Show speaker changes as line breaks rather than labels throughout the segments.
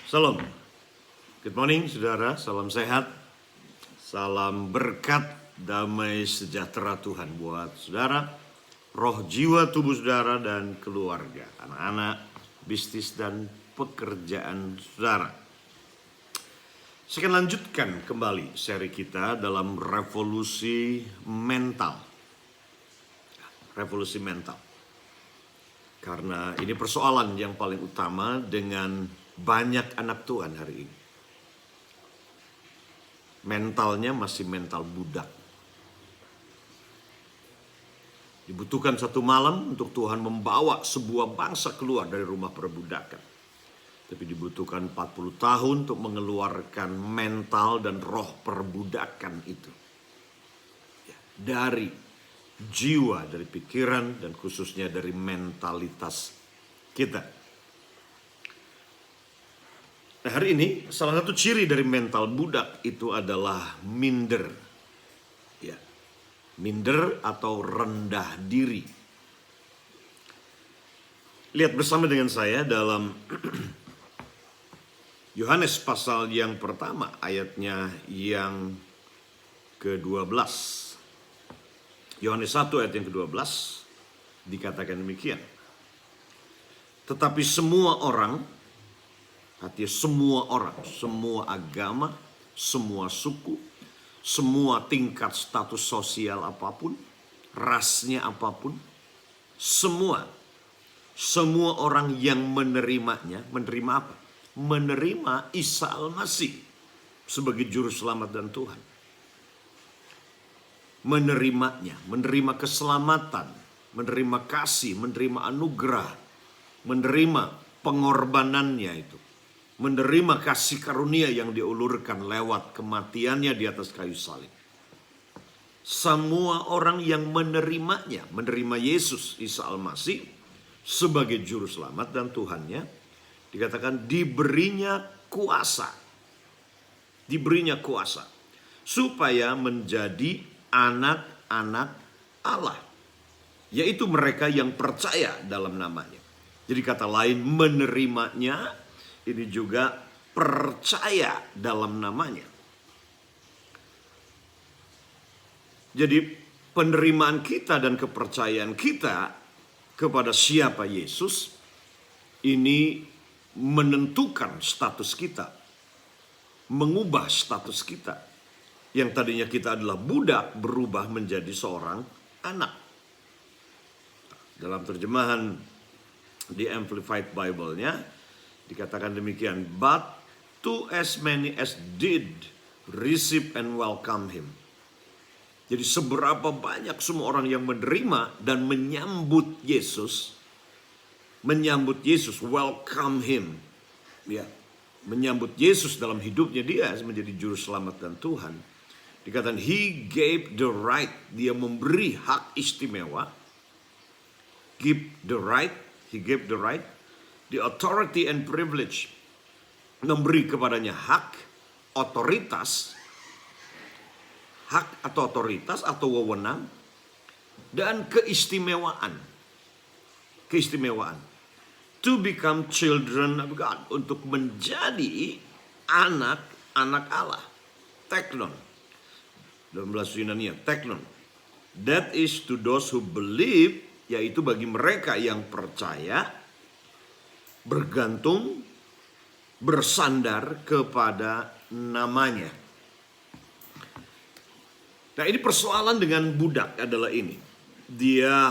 Shalom, good morning saudara, salam sehat, salam berkat, damai sejahtera Tuhan buat saudara, roh jiwa tubuh saudara dan keluarga, anak-anak, bisnis dan pekerjaan saudara. Saya akan lanjutkan kembali seri kita dalam revolusi mental. Revolusi mental. Karena ini persoalan yang paling utama dengan banyak anak Tuhan hari ini. Mentalnya masih mental budak. Dibutuhkan satu malam untuk Tuhan membawa sebuah bangsa keluar dari rumah perbudakan. Tapi dibutuhkan 40 tahun untuk mengeluarkan mental dan roh perbudakan itu. Dari jiwa, dari pikiran, dan khususnya dari mentalitas kita. Nah, hari ini salah satu ciri dari mental budak itu adalah minder. Ya. Minder atau rendah diri. Lihat bersama dengan saya dalam Yohanes pasal yang pertama ayatnya yang ke-12. Yohanes 1 ayat yang ke-12 dikatakan demikian. Tetapi semua orang, artinya semua orang, semua agama, semua suku, semua tingkat status sosial apapun, rasnya apapun, semua orang yang menerimanya, menerima apa? Menerima Isa Al-Masih sebagai juru selamat dan Tuhan. Menerimanya, menerima keselamatan, menerima kasih, menerima anugerah, menerima pengorbanannya itu. Menerima kasih karunia yang diulurkan lewat kematiannya di atas kayu salib. Semua orang yang menerimanya, menerima Yesus Isa Al-Masih sebagai juru selamat dan Tuhannya, dikatakan diberinya kuasa. Diberinya kuasa supaya menjadi anak-anak Allah, yaitu mereka yang percaya dalam namanya. Jadi kata lain, menerimanya ini juga percaya dalam namanya. Jadi penerimaan kita dan kepercayaan kita kepada siapa Yesus ini menentukan status kita, mengubah status kita. Yang tadinya kita adalah budak berubah menjadi seorang anak. Dalam terjemahan di Amplified Bible-nya dikatakan demikian, but to as many as did receive and welcome him. Jadi seberapa banyak semua orang yang menerima dan menyambut Yesus, welcome him. Ya, menyambut Yesus dalam hidupnya dia menjadi juru selamat dan Tuhan. Dikatakan he gave the right, dia memberi hak istimewa. He gave the right, the authority and privilege, memberi kepadanya hak, otoritas, hak atau otoritas atau wewenang, dan keistimewaan. To become children of God, untuk menjadi anak-anak Allah. Teknon. Dalam bahasa Yunani, teknon. That is to those who believe, yaitu bagi mereka yang percaya, bergantung, bersandar kepada namanya. Nah, ini persoalan dengan budak adalah ini. Dia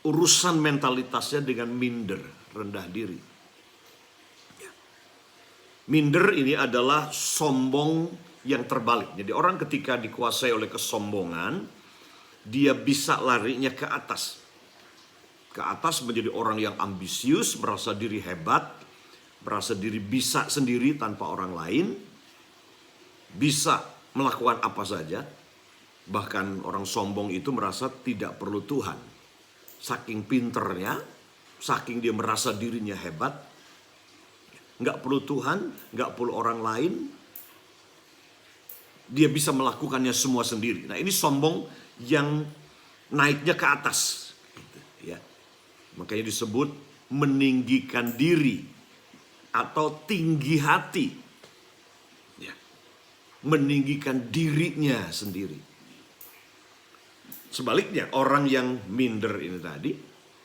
urusan mentalitasnya dengan minder, rendah diri. Minder ini adalah sombong yang terbalik. Jadi orang ketika dikuasai oleh kesombongan, dia bisa larinya ke atas. Ke atas menjadi orang yang ambisius, merasa diri hebat, merasa diri bisa sendiri tanpa orang lain, bisa melakukan apa saja. Bahkan orang sombong itu merasa tidak perlu Tuhan. Saking pinternya, saking dia merasa dirinya hebat, nggak perlu Tuhan, nggak perlu orang lain, dia bisa melakukannya semua sendiri. Nah, ini sombong yang naiknya ke atas. Ya. Makanya disebut meninggikan diri. atau tinggi hati. Ya. Meninggikan dirinya sendiri. Sebaliknya orang yang minder ini tadi,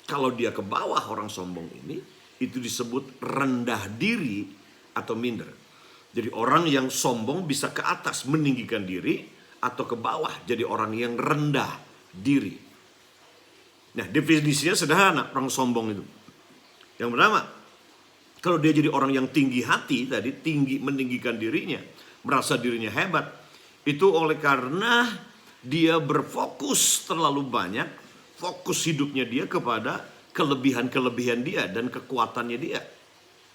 kalau dia ke bawah orang sombong ini, itu disebut rendah diri atau minder. Jadi orang yang sombong bisa ke atas meninggikan diri, atau ke bawah jadi orang yang rendah diri. Nah, definisinya sederhana orang sombong itu. Yang pertama, kalau dia jadi orang yang tinggi hati tadi, tinggi meninggikan dirinya, merasa dirinya hebat, itu oleh karena dia berfokus terlalu banyak, fokus hidupnya dia kepada kelebihan-kelebihan dia dan kekuatannya dia.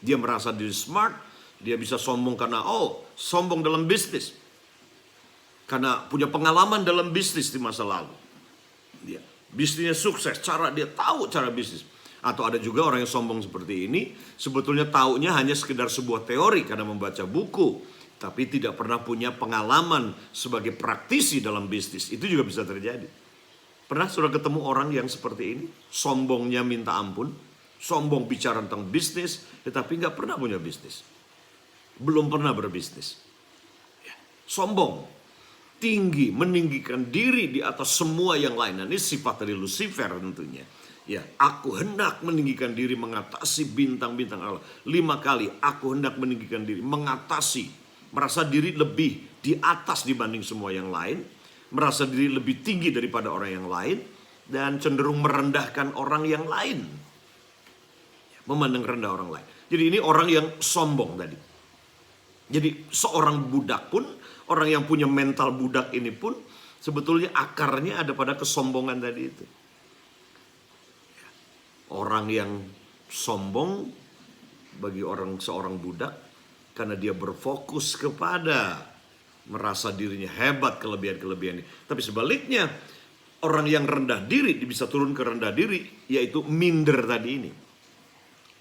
Dia merasa diri smart, dia bisa sombong karena sombong dalam bisnis. Karena punya pengalaman dalam bisnis di masa lalu. Dia bisnisnya sukses, dia tahu cara bisnis. Atau ada juga orang yang sombong seperti ini, sebetulnya taunya hanya sekedar sebuah teori karena membaca buku, tapi tidak pernah punya pengalaman sebagai praktisi dalam bisnis. Itu juga bisa terjadi. Pernah sudah ketemu orang yang seperti ini? Sombongnya minta ampun, sombong bicara tentang bisnis, tetapi nggak pernah punya bisnis. Belum pernah berbisnis. Sombong, tinggi, meninggikan diri di atas semua yang lain. Nah, ini sifat dari Lucifer tentunya. Ya, aku hendak meninggikan diri mengatasi bintang-bintang Allah. 5 kali aku hendak meninggikan diri, mengatasi, merasa diri lebih di atas dibanding semua yang lain, merasa diri lebih tinggi daripada orang yang lain, dan cenderung merendahkan orang yang lain. Memandang rendah orang lain. Jadi ini orang yang sombong tadi. Jadi seorang budak pun, orang yang punya mental budak ini pun, sebetulnya akarnya ada pada kesombongan tadi itu. Orang yang sombong bagi seorang budak karena dia berfokus kepada merasa dirinya hebat, kelebihan-kelebihan ini. Tapi sebaliknya orang yang rendah diri bisa turun ke rendah diri, yaitu minder tadi ini.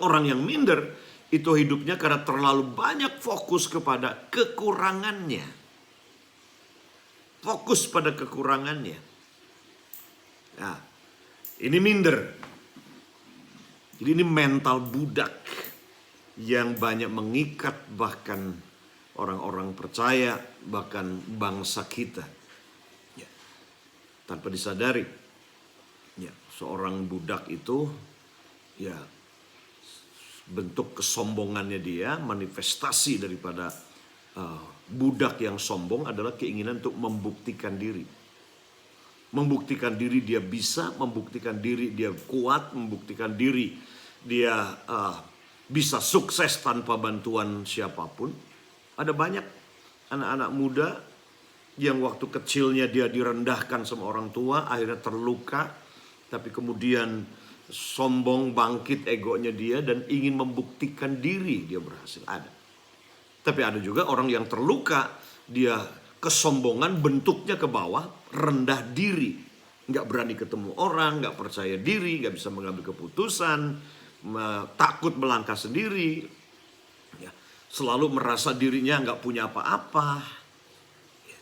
Orang yang minder itu hidupnya karena terlalu banyak fokus kepada kekurangannya. Fokus pada kekurangannya. Nah, ini minder. Jadi ini mental budak yang banyak mengikat bahkan orang-orang percaya, bahkan bangsa kita. Ya. Tanpa disadari, ya, seorang budak itu, ya, bentuk kesombongannya dia, manifestasi daripada budak yang sombong adalah keinginan untuk membuktikan diri. Membuktikan diri dia bisa, membuktikan diri dia kuat, membuktikan diri dia bisa sukses tanpa bantuan siapapun. Ada banyak anak-anak muda yang waktu kecilnya dia direndahkan sama orang tua, akhirnya terluka, tapi kemudian sombong, bangkit egonya dia dan ingin membuktikan diri dia berhasil. Ada. Tapi ada juga orang yang terluka, dia kesombongan bentuknya ke bawah, rendah diri, nggak berani ketemu orang, nggak percaya diri, nggak bisa mengambil keputusan, takut melangkah sendiri, ya, selalu merasa dirinya nggak punya apa-apa, ya,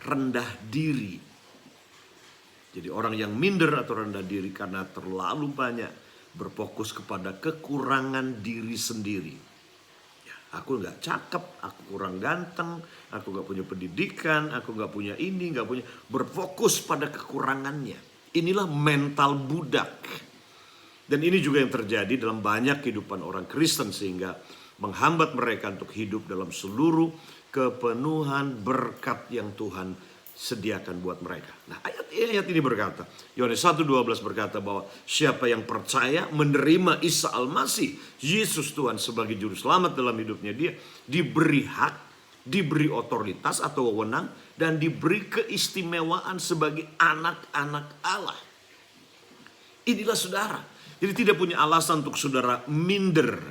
rendah diri. Jadi orang yang minder atau rendah diri karena terlalu banyak berfokus kepada kekurangan diri sendiri. Aku nggak cakep, aku kurang ganteng, aku nggak punya pendidikan, aku nggak punya ini, nggak punya, berfokus pada kekurangannya. Inilah mental budak. Dan ini juga yang terjadi dalam banyak kehidupan orang Kristen sehingga menghambat mereka untuk hidup dalam seluruh kepenuhan berkat yang Tuhan sediakan buat mereka. Nah, ayat ini berkata, Yohanes 1:12 berkata bahwa siapa yang percaya menerima Isa Al-Masih, Yesus Tuhan sebagai juru selamat dalam hidupnya dia, diberi hak, diberi otoritas atau wewenang, dan diberi keistimewaan sebagai anak-anak Allah. Inilah saudara. Jadi tidak punya alasan untuk saudara minder.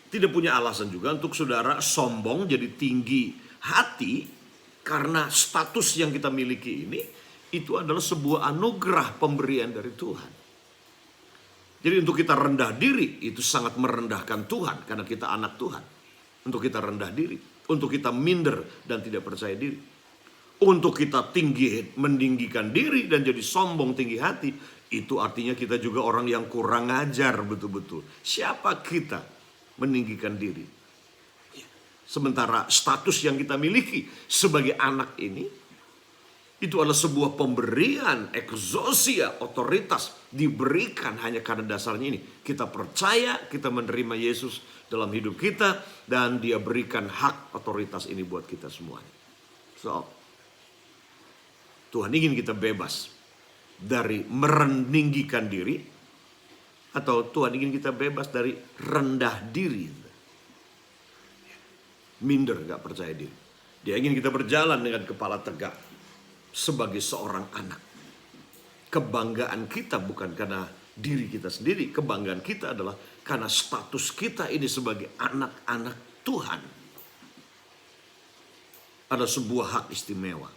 Tidak punya alasan juga untuk saudara sombong jadi tinggi hati. Karena status yang kita miliki ini, itu adalah sebuah anugerah pemberian dari Tuhan. Jadi untuk kita rendah diri, itu sangat merendahkan Tuhan. Karena kita anak Tuhan. Untuk kita rendah diri. Untuk kita minder dan tidak percaya diri. Untuk kita tinggi, meninggikan diri dan jadi sombong tinggi hati. Itu artinya kita juga orang yang kurang ajar betul-betul. Siapa kita meninggikan diri. Sementara status yang kita miliki sebagai anak ini, itu adalah sebuah pemberian, exousia, otoritas diberikan hanya karena dasarnya ini. Kita percaya, kita menerima Yesus dalam hidup kita, dan Dia berikan hak otoritas ini buat kita semuanya. So, Tuhan ingin kita bebas dari meninggikan diri, atau Tuhan ingin kita bebas dari rendah diri. Minder, gak percaya diri. Dia ingin kita berjalan dengan kepala tegak sebagai seorang anak. Kebanggaan kita bukan karena diri kita sendiri. Kebanggaan kita adalah karena status kita ini sebagai anak-anak Tuhan. Ada sebuah hak istimewa.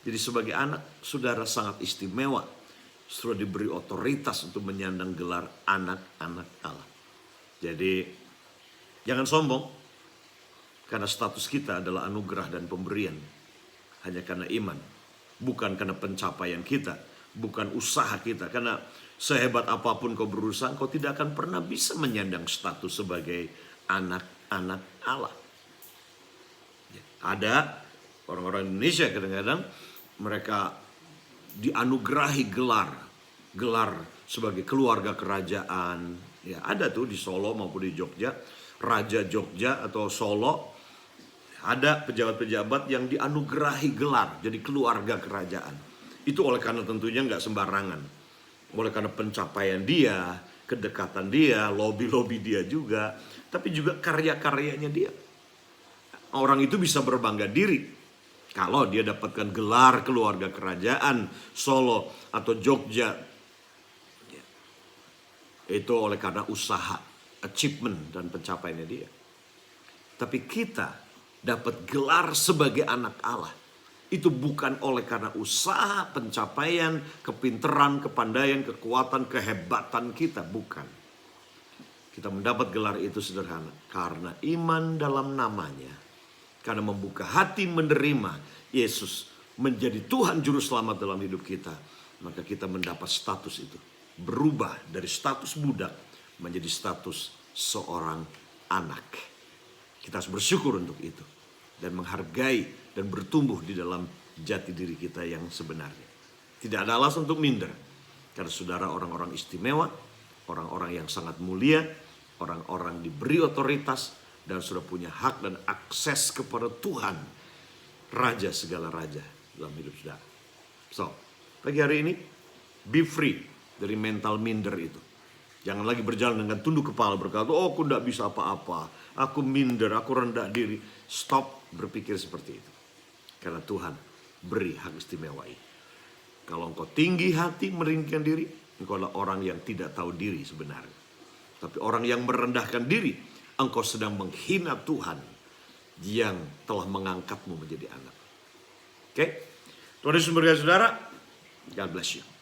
Jadi sebagai anak, saudara sangat istimewa. Sudah diberi otoritas untuk menyandang gelar anak-anak Allah. Jadi jangan sombong. Karena status kita adalah anugerah dan pemberian. Hanya karena iman. Bukan karena pencapaian kita. Bukan usaha kita. Karena sehebat apapun kau berusaha, kau tidak akan pernah bisa menyandang status sebagai anak-anak Allah. Ada orang-orang Indonesia kadang-kadang mereka dianugerahi gelar sebagai keluarga kerajaan. Ya, ada tuh di Solo maupun di Jogja. Raja Jogja atau Solo. Ada pejabat-pejabat yang dianugerahi gelar jadi keluarga kerajaan. Itu oleh karena tentunya nggak sembarangan. Oleh karena pencapaian dia, kedekatan dia, lobby-lobby dia juga. Tapi juga karya-karyanya dia. Orang itu bisa berbangga diri kalau dia dapatkan gelar keluarga kerajaan Solo atau Jogja. Itu oleh karena usaha, achievement dan pencapaiannya dia. Tapi kita dapat gelar sebagai anak Allah. Itu bukan oleh karena usaha, pencapaian, kepinteran, kepandaian, kekuatan, kehebatan kita. Bukan. Kita mendapat gelar itu sederhana. Karena iman dalam namanya. Karena membuka hati menerima Yesus menjadi Tuhan Juru Selamat dalam hidup kita. Maka kita mendapat status itu. Berubah dari status budak menjadi status seorang anak. Kita harus bersyukur untuk itu. Dan menghargai dan bertumbuh di dalam jati diri kita yang sebenarnya. Tidak ada alasan untuk minder. Karena saudara orang-orang istimewa, orang-orang yang sangat mulia, orang-orang diberi otoritas, dan sudah punya hak dan akses kepada Tuhan, Raja segala raja dalam hidup saudara. So, pagi hari ini, be free dari mental minder itu. Jangan lagi berjalan dengan tunduk kepala berkata, oh aku tidak bisa apa-apa, aku minder, aku rendah diri. Stop berpikir seperti itu. Karena Tuhan beri hak istimewa ini. Kalau engkau tinggi hati meninggikan diri, engkau adalah orang yang tidak tahu diri sebenarnya. Tapi orang yang merendahkan diri, engkau sedang menghina Tuhan yang telah mengangkatmu menjadi anak. Oke? Tuhan Yesus memberkati saudara. God bless you.